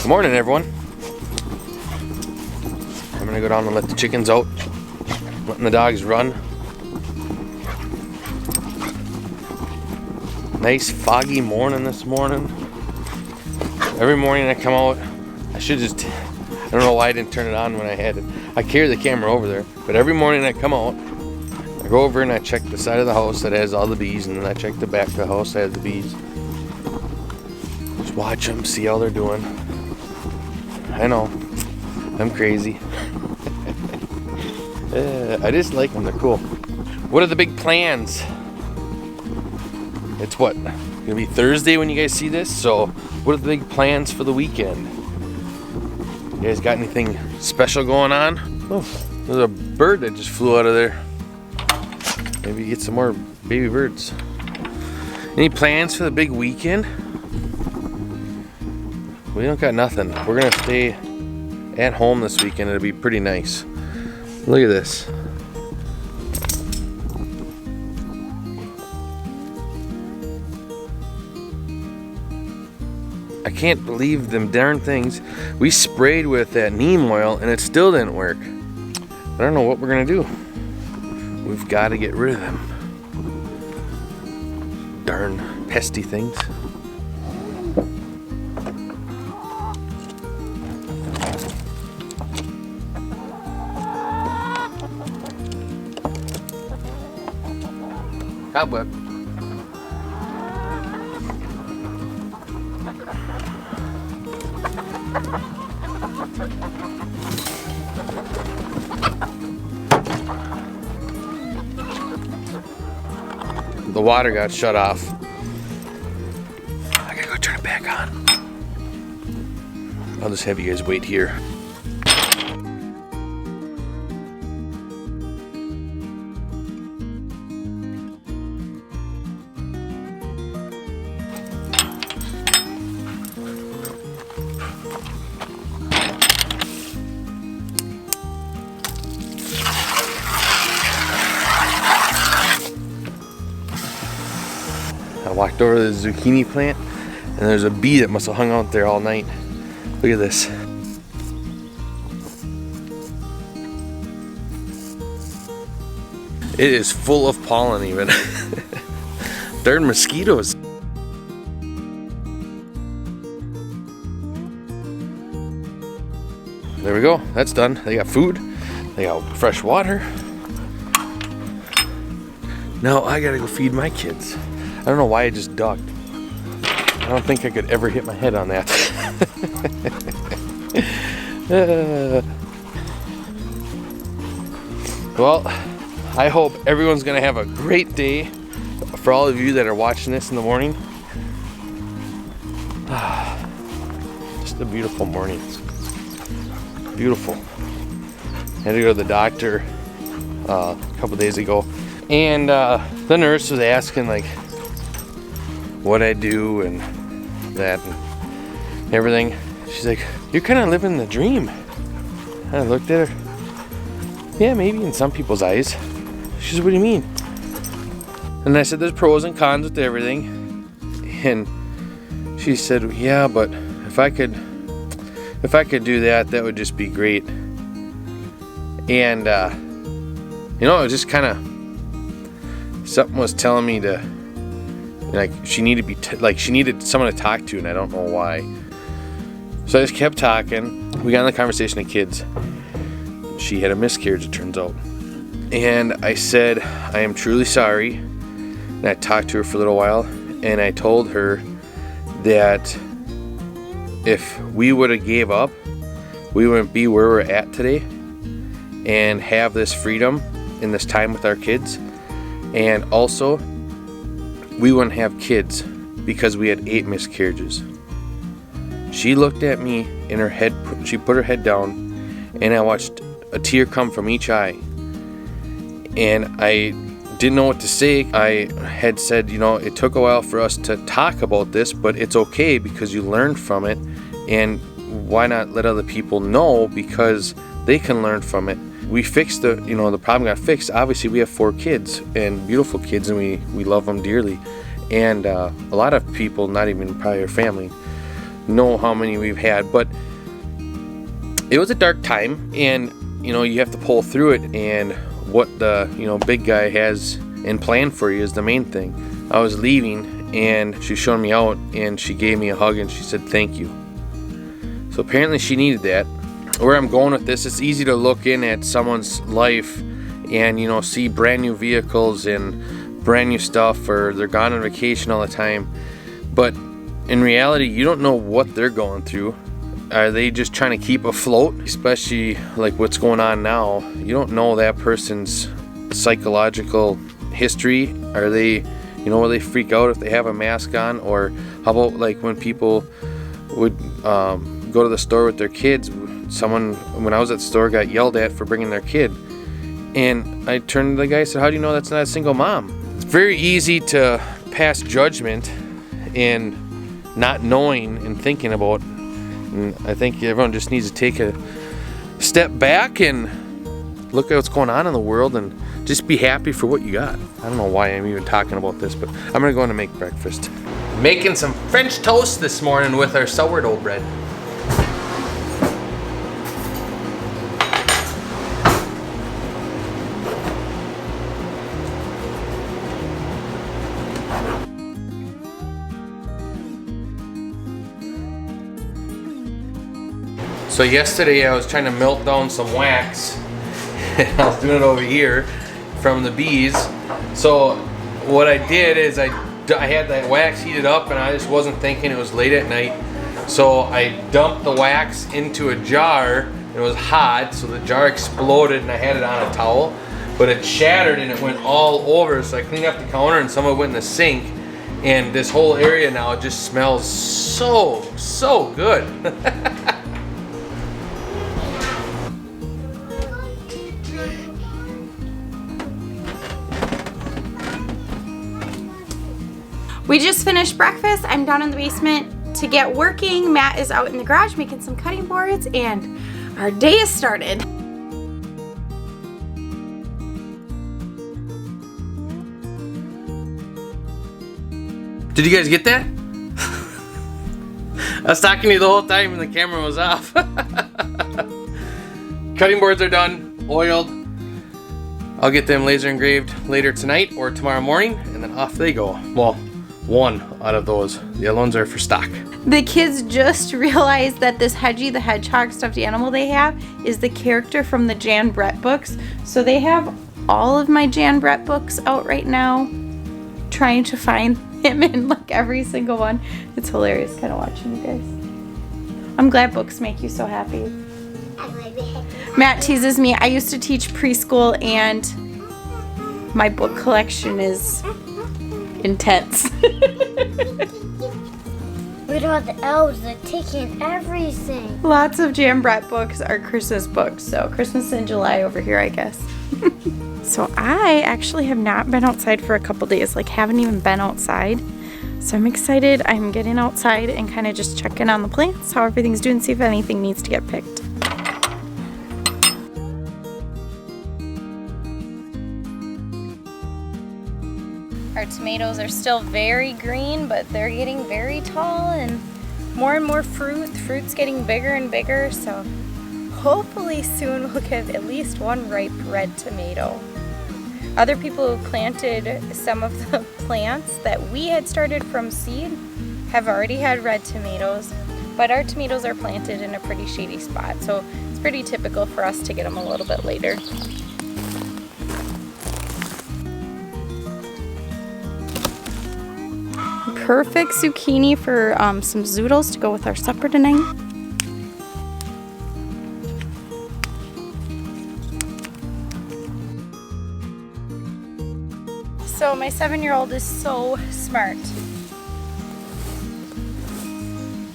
Good morning, everyone. I'm gonna go down and let the chickens out, letting the dogs run. Nice foggy morning this morning. Every morning I come out, I don't know why I didn't turn it on when I had it. I carry the camera over there, but every morning I come out, I go over and I check the side of the house that has all the bees, and then I check the back of the house that has the bees. Just watch them, see how they're doing. I know, I'm crazy. I just like them, they're cool. What are the big plans? It's gonna be Thursday when you guys see this, so what are the big plans for the weekend? You guys got anything special going on? Oh, there's a bird that just flew out of there. Maybe get some more baby birds. Any plans for the big weekend? We don't got nothing. We're gonna stay at home this weekend. It'll be pretty nice. Look at this. I can't believe them darn things. We sprayed with that neem oil and it still didn't work. I don't know what we're gonna do. We've got to get rid of them. Darn pesty things. Cobweb. The water got shut off. I gotta go turn it back on. I'll just have you guys wait here. I walked over to the zucchini plant and there's a bee that must have hung out there all night. Look at this. It is full of pollen even. Darn mosquitoes. There we go, that's done. They got food, they got fresh water. Now I gotta go feed my kids. I don't know why I just ducked. I don't think I could ever hit my head on that. Well, I hope everyone's gonna have a great day. For all of you that are watching this in the morning, just a beautiful morning. Beautiful. I had to go to the doctor a couple days ago, and the nurse was asking like what I do and that and everything. She's like, "You're kind of living the dream." I looked at her. Yeah, maybe in some people's eyes. She said, "What do you mean?" And I said, "There's pros and cons with everything." And she said, "Yeah, but if I could do that, that would just be great." And you know, it was just kind of something was telling me to, like, she needed someone to talk to, and I don't know why. So I just kept talking. We got in the conversation of kids. She had a miscarriage, it turns out. And I said, "I am truly sorry." And I talked to her for a little while, and I told her that if we would have gave up, we wouldn't be where we're at today and have this freedom in this time with our kids. And also, we wouldn't have kids because we had 8 miscarriages. She looked at me in her head, she put her head down, and I watched a tear come from each eye. And I didn't know what to say. I had said, you know, it took a while for us to talk about this, but it's okay because you learned from it, and why not let other people know because they can learn from it. We fixed the problem got fixed. Obviously, we have 4 kids and beautiful kids, and we love them dearly. And a lot of people, not even probably our family, know how many we've had, but it was a dark time, and you know, you have to pull through it, and what the, you know, big guy has in plan for you is the main thing. I was leaving and she showed me out and she gave me a hug and she said thank you. So apparently she needed that. Where I'm going with this, it's easy to look in at someone's life and, you know, see brand new vehicles and brand new stuff, or they're gone on vacation all the time, but in reality you don't know what they're going through. Are they just trying to keep afloat? Especially like what's going on now. You don't know that person's psychological history. Are they, you know, will they freak out if they have a mask on? Or how about like when people would go to the store with their kids? Someone, when I was at the store, got yelled at for bringing their kid. And I turned to the guy and said, how do you know that's not a single mom? It's very easy to pass judgment in not knowing and thinking about. And I think everyone just needs to take a step back and look at what's going on in the world and just be happy for what you got. I don't know why I'm even talking about this, but I'm gonna go in and make breakfast. Making some French toast this morning with our sourdough bread. So yesterday I was trying to melt down some wax and I was doing it over here from the bees. So what I did is I had that wax heated up and I just wasn't thinking, it was late at night. So I dumped the wax into a jar. It was hot, so the jar exploded and I had it on a towel. But it shattered and it went all over, so I cleaned up the counter and some of it went in the sink. And this whole area now just smells so good. We just finished breakfast. I'm down in the basement to get working. Matt is out in the garage making some cutting boards, and our day has started. Did you guys get that? I was talking to you the whole time and the camera was off. Cutting boards are done, oiled. I'll get them laser engraved later tonight or tomorrow morning, and then off they go. Well, one out of those. The other ones are for stock. The kids just realized that this Hedgie the Hedgehog stuffed animal they have is the character from the Jan Brett books. So they have all of my Jan Brett books out right now, trying to find him in like every single one. It's hilarious kind of watching you guys. I'm glad books make you so happy. Matt teases me. I used to teach preschool and my book collection is intense. Look at all the elves, they're taking everything. Lots of Jan Brett books are Christmas books, so Christmas in July over here, I guess. So I actually have not been outside for a couple days, like haven't even been outside. So I'm excited. I'm getting outside and kind of just checking on the plants, how everything's doing, see if anything needs to get picked. Our tomatoes are still very green, but they're getting very tall and more fruit. The fruit's getting bigger and bigger, so hopefully soon we'll get at least one ripe red tomato. Other people who planted some of the plants that we had started from seed have already had red tomatoes, but our tomatoes are planted in a pretty shady spot, so it's pretty typical for us to get them a little bit later. Perfect zucchini for some zoodles to go with our supper tonight. So my 7-year-old is so smart.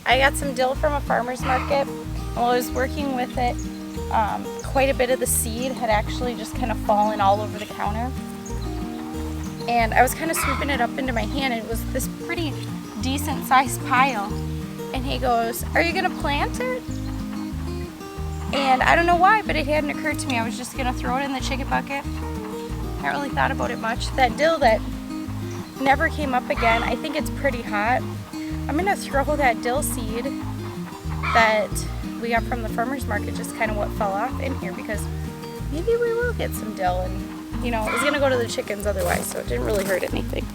I got some dill from a farmer's market. While I was working with it, quite a bit of the seed had actually just kind of fallen all over the counter. And I was kind of scooping it up into my hand, and it was this pretty decent sized pile. And he goes, "Are you gonna plant it?" And I don't know why, but it hadn't occurred to me. I was just gonna throw it in the chicken bucket. I haven't really thought about it much. That dill that never came up again, I think it's pretty hot. I'm gonna throw that dill seed that we got from the farmer's market, just kind of what fell off in here, because maybe we will get some dill, and you know, it was gonna go to the chickens otherwise, so it didn't really hurt anything.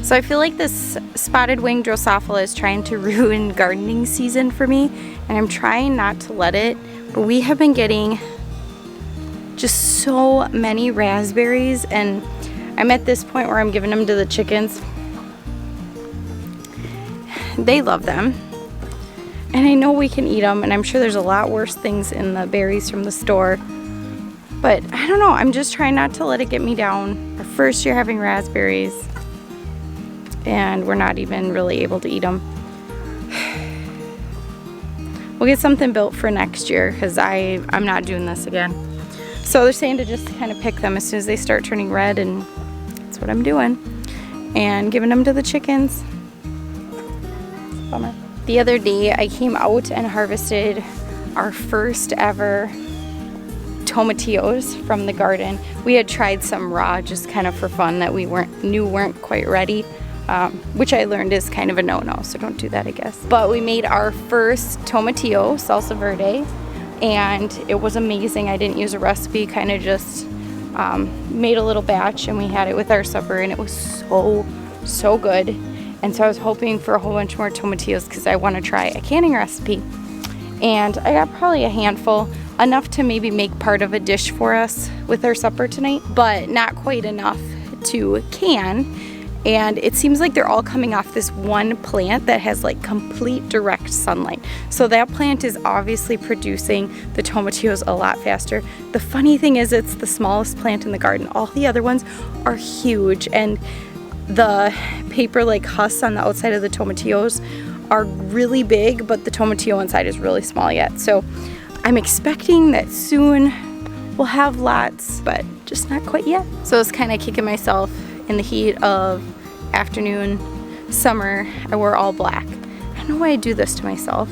So I feel like this spotted wing Drosophila is trying to ruin gardening season for me, and I'm trying not to let it, but we have been getting just so many raspberries, and I'm at this point where I'm giving them to the chickens. They love them, and I know we can eat them, and I'm sure there's a lot worse things in the berries from the store, but I don't know, I'm just trying not to let it get me down. Our first year having raspberries, and we're not even really able to eat them. We'll get something built for next year, because I'm not doing this again. So they're saying to just kind of pick them as soon as they start turning red, and that's what I'm doing. And giving them to the chickens. It's a bummer. The other day I came out and harvested our first ever tomatillos from the garden. We had tried some raw just kind of for fun that we weren't quite ready. Which I learned is kind of a no-no, so don't do that, I guess. But we made our first tomatillo salsa verde, and it was amazing. I didn't use a recipe, kind of just made a little batch, and we had it with our supper, and it was so good. And so I was hoping for a whole bunch more tomatillos because I want to try a canning recipe. And I got probably a handful, enough to maybe make part of a dish for us with our supper tonight, but not quite enough to can. And it seems like they're all coming off this one plant that has like complete direct sunlight. So that plant is obviously producing the tomatillos a lot faster. The funny thing is, it's the smallest plant in the garden. All the other ones are huge, and the paper like husks on the outside of the tomatillos are really big, but the tomatillo inside is really small yet. So I'm expecting that soon we'll have lots, but just not quite yet. So I was kind of kicking myself in the heat of afternoon summer. I wore all black. I don't know why I do this to myself.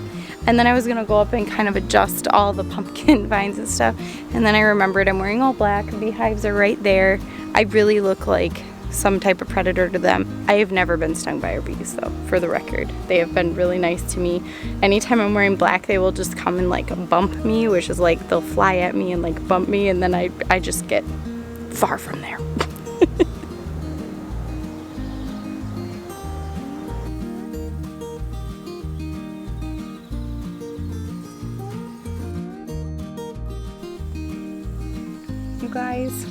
And then I was gonna go up and kind of adjust all the pumpkin vines and stuff, and then I remembered I'm wearing all black. The beehives are right there. I really look like some type of predator to them. I have never been stung by our bees, though, for the record. They have been really nice to me. Anytime I'm wearing black, they will just come and like bump me, which is like they'll fly at me and like bump me, and then I just get far from there. You guys,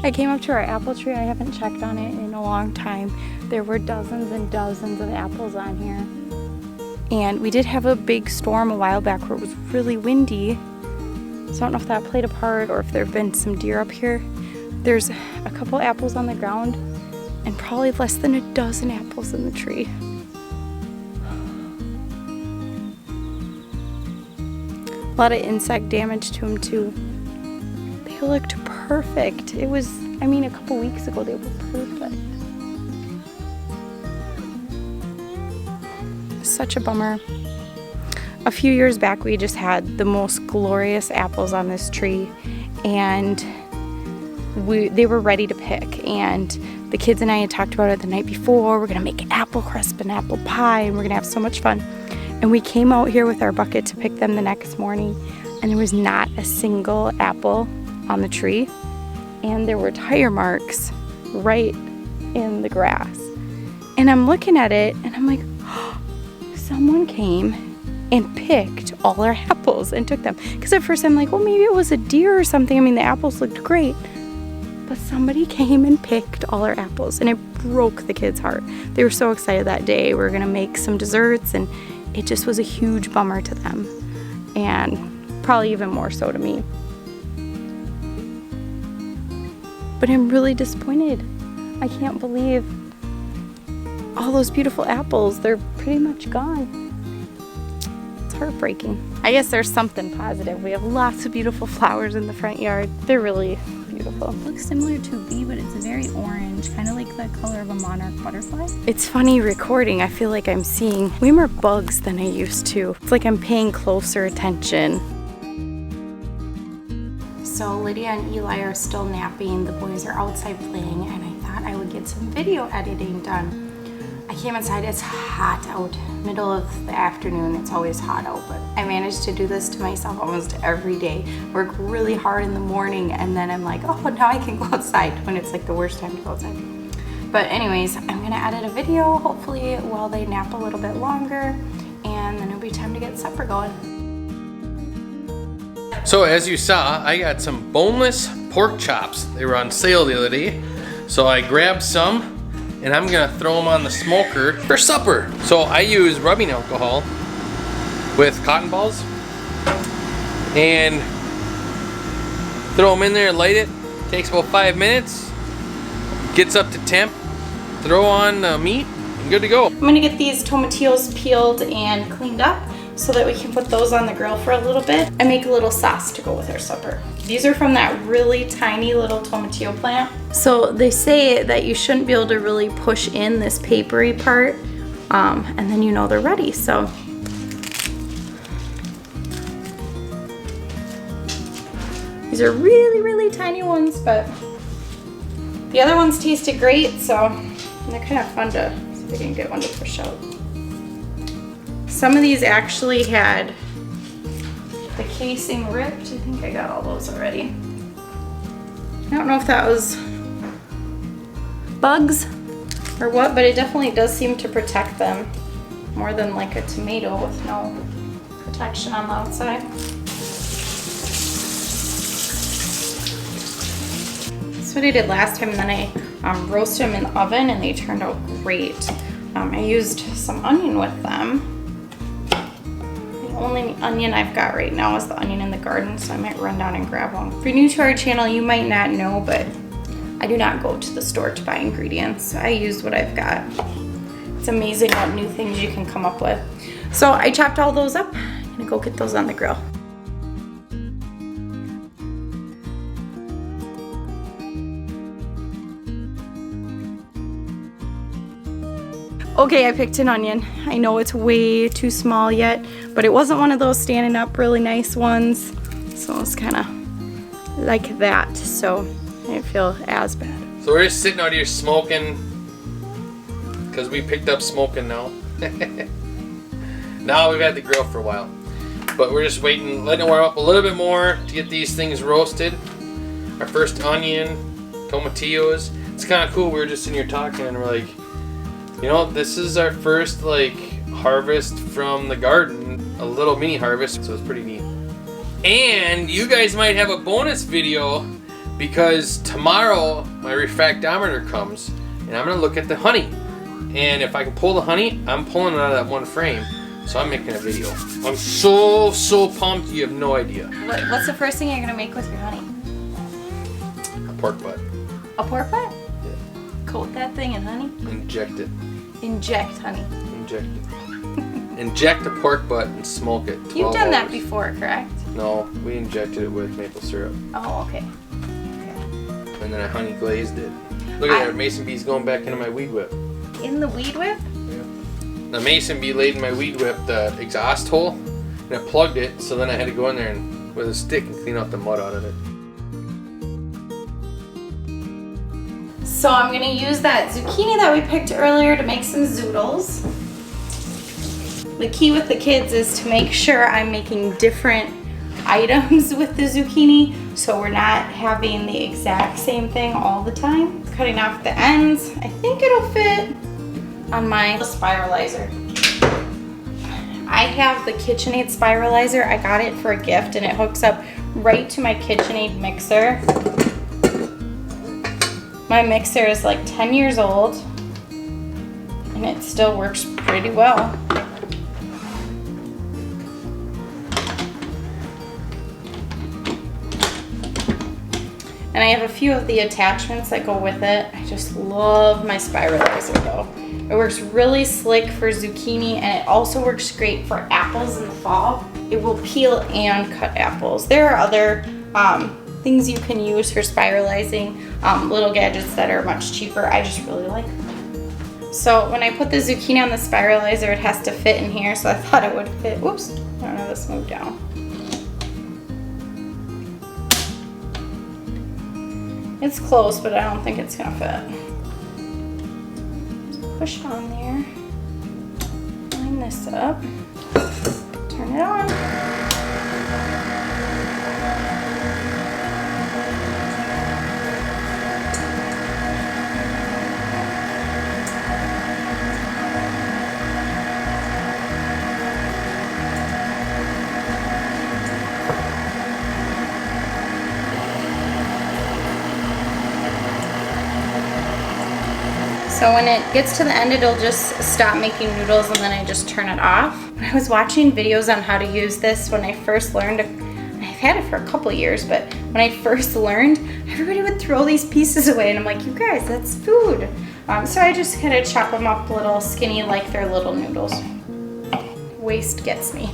I came up to our apple tree. I haven't checked on it in a long time. There were dozens and dozens of apples on here. And we did have a big storm a while back where it was really windy. So I don't know if that played a part or if there have been some deer up here. There's a couple apples on the ground and probably less than a dozen apples in the tree. A lot of insect damage to them too. They looked perfect. It was, I mean, a couple weeks ago they were perfect. Such a bummer. A few years back we just had the most glorious apples on this tree, and they were ready to pick, and the kids and I had talked about it the night before. We're gonna make apple crisp and apple pie, and we're gonna have so much fun. And we came out here with our bucket to pick them the next morning, and there was not a single apple on the tree, and there were tire marks right in the grass. And I'm looking at it and I'm like, oh, someone came and picked all our apples and took them. Because at first I'm like, well, maybe it was a deer or something. I mean, the apples looked great, but somebody came and picked all our apples, and it broke the kids' heart. They were so excited that day. We were gonna make some desserts, and it just was a huge bummer to them, and probably even more so to me. But I'm really disappointed. I can't believe all those beautiful apples, they're pretty much gone. It's heartbreaking. I guess there's something positive. We have lots of beautiful flowers in the front yard. They're really beautiful. It looks similar to a bee, but it's very orange, kind of like the color of a monarch butterfly. It's funny recording. I feel like I'm seeing way more bugs than I used to. It's like I'm paying closer attention. So Lydia and Eli are still napping. The boys are outside playing, and I thought I would get some video editing done. I came inside, it's hot out, middle of the afternoon, it's always hot out, but I managed to do this to myself almost every day. Work really hard in the morning, and then I'm like, oh, now I can go outside when it's like the worst time to go outside. But anyways, I'm gonna edit a video, hopefully while they nap a little bit longer, and then it'll be time to get supper going. So as you saw, I got some boneless pork chops. They were on sale the other day. So I grabbed some, and I'm gonna throw them on the smoker for supper. So I use rubbing alcohol with cotton balls and throw them in there, light it. Takes about 5 minutes, gets up to temp, throw on the meat, and good to go. I'm gonna get these tomatillos peeled and cleaned up so that we can put those on the grill for a little bit and make a little sauce to go with our supper. These are from that really tiny little tomatillo plant. So they say that you shouldn't be able to really push in this papery part, and then you know they're ready. So these are really, really tiny ones, but the other ones tasted great, so they're kind of fun to see if I can get one to push out. Some of these actually had the casing ripped. I think I got all those already. I don't know if that was bugs or what, but it definitely does seem to protect them more than like a tomato with no protection on the outside. That's what I did last time, and then I roasted them in the oven and they turned out great. I used some onion with them. The only onion I've got right now is the onion in the garden, so I might run down and grab one. If you're new to our channel, you might not know, but I do not go to the store to buy ingredients. I use what I've got. It's amazing what new things you can come up with. So I chopped all those up. I'm gonna go get those on the grill. Okay, I picked an onion. I know it's way too small yet, but it wasn't one of those standing up really nice ones. So it's kind of like that, so I didn't feel as bad. So we're just sitting out here smoking because we picked up smoking now. Now we've had the grill for a while, but we're just waiting, letting it warm up a little bit more to get these things roasted. Our first onion, tomatillos. It's kind of cool. We were just in here talking and we're like, you know, this is our first like harvest from the garden, a little mini harvest, so it's pretty neat. And you guys might have a bonus video because tomorrow my refractometer comes and I'm gonna look at the honey. And if I can pull the honey, I'm pulling it out of that one frame. So I'm making a video. I'm so pumped, you have no idea. What's the first thing you're gonna make with your honey? A pork butt. A pork butt? Yeah. Coat that thing in honey? Inject it. Inject honey. Inject it. Inject a pork butt and smoke it. You've done that hours. before, correct? No, we injected it with maple syrup. Oh, okay. And then I honey glazed it. Look at that, mason bee's going back into my weed whip. In the weed whip? Yeah. The mason bee laid in my weed whip the exhaust hole, and I plugged it, so then I had to go in there and with a stick and clean out the mud out of it. So I'm gonna use that zucchini that we picked earlier to make some zoodles. The key with the kids is to make sure I'm making different items with the zucchini, so we're not having the exact same thing all the time. Cutting off the ends. I think it'll fit on my spiralizer. I have the KitchenAid spiralizer. I got it for a gift and it hooks up right to my KitchenAid mixer. My mixer is like 10 years old and it still works pretty well. And I have a few of the attachments that go with it. I just love my spiralizer though. It works really slick for zucchini and it also works great for apples in the fall. It will peel and cut apples. There are other things you can use for spiralizing, little gadgets that are much cheaper. I just really like them. So when I put the zucchini on the spiralizer, it has to fit in here, so I thought it would fit. Whoops, I don't know, this moved down. It's close, but I don't think it's gonna fit. push on there. Line this up. Turn it on. So when it gets to the end, it'll just stop making noodles and then I just turn it off. I was watching videos on how to use this when I first learned. I've had it for a couple years, but when I first learned, everybody would throw these pieces away and I'm like, you guys, that's food. So I just kind of chop them up little skinny like they're little noodles. Waste gets me.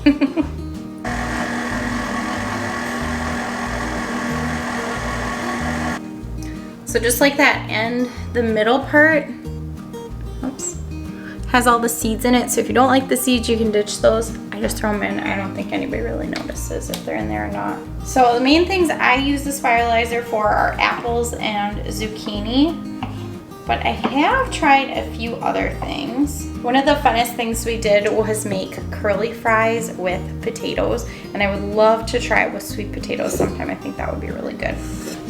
So just like that, and the middle part, oops, has all the seeds in it. So if you don't like the seeds, you can ditch those. I just throw them in. I don't think anybody really notices if they're in there or not. So the main things I use the spiralizer for are apples and zucchini. But I have tried a few other things. One of the funnest things we did was make curly fries with potatoes, and I would love to try it with sweet potatoes sometime. I think that would be really good.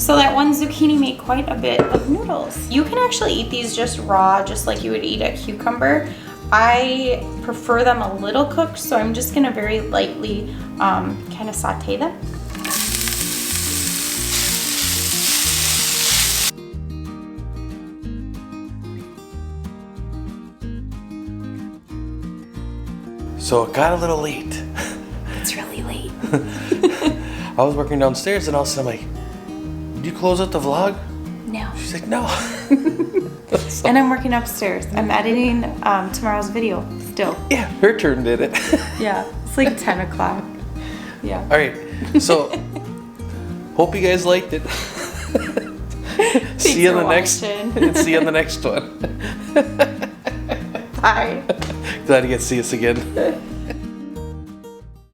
So that one zucchini made quite a bit of noodles. You can actually eat these just raw, just like you would eat a cucumber. I prefer them a little cooked, so I'm just gonna very lightly kind of saute them. So it got a little late. It's really late. I was working downstairs and all of a sudden I'm like, did you close out the vlog? No. She's like, no. And I'm working upstairs. I'm editing tomorrow's video still. Yeah, her turn did it. Yeah, it's like 10 o'clock. Yeah. All right, so hope you guys liked it. See you in the next and see you in the next one. Bye. Glad you get to see us again.